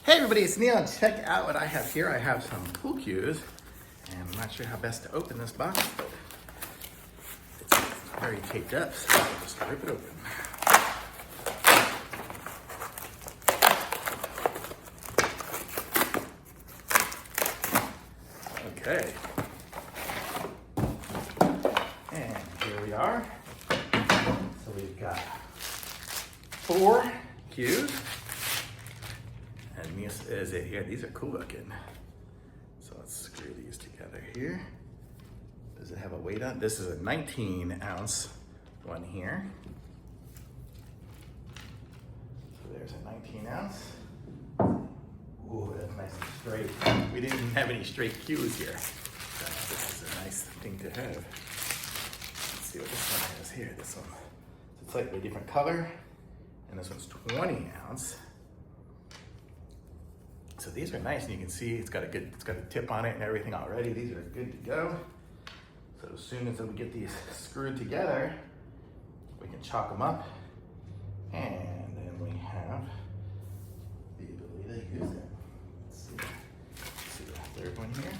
Hey everybody, it's Neil, and check out what I have here. I have some pool cues, and I'm not sure how best to open this box, but it's very taped up, so I'll just rip it open. Okay. And here we are. So we've got 4 cues. And this is it here. These are cool looking. So let's screw these together here. Does it have a weight on? This is a 19-ounce one here. So there's a 19-ounce. Ooh, that's nice and straight. We didn't have any straight cues here. So this is a nice thing to have. Let's see what this one has here. This one. So it's slightly different color. And this one's 20 ounce. So these are nice, and you can see it's got a tip on it and everything already. These are good to go. So as soon as we get these screwed together, we can chalk them up, and then we have the ability to use them. Let's see the third one here.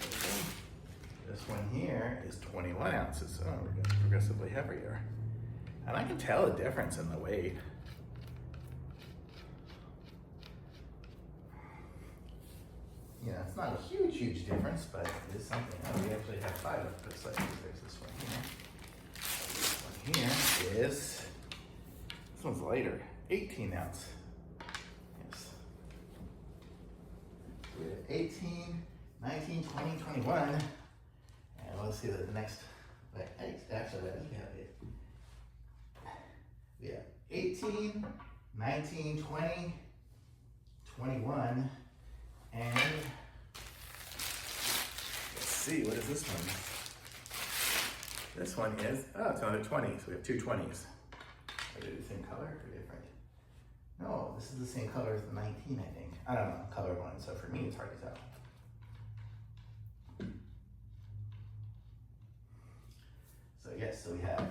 There we go. This one here is 21 ounces. Oh, we're getting progressively heavier. And I can tell the difference in the weight. You know, it's not a huge difference, but it is something. Oh, we actually have 5 of this. Let's fix this one here. This one here is, this one's lighter, 18 ounce. Yes. We have 18, 19, 20, 21. And let's see the next, actually, we have 18, 19, 20, 21. And let's see, what is this one? This one is, oh, it's another 20, so we have 2 20s. Are they the same color or different? No, this is the same color as the 19, I think. I don't know, color one, so for me it's hard to tell. So yes, so we have,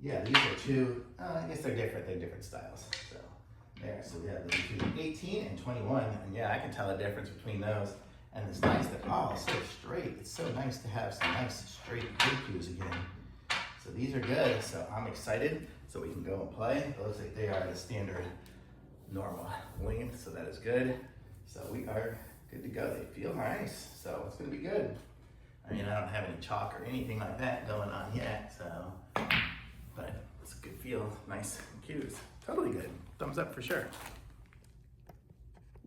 yeah, these are 2, I guess they're different styles, so. There, so we have the 18 and 21, and yeah, I can tell the difference between those. And it's nice that, oh, so straight. It's so nice to have some nice straight good cues again. So these are good, so I'm excited. So we can go and play. It looks like they are the standard normal length, so that is good. So we are good to go. They feel nice, so it's gonna be good. I mean, I don't have any chalk or anything like that going on yet, so, but it's a good feel, nice cues. Totally good. Thumbs up for sure.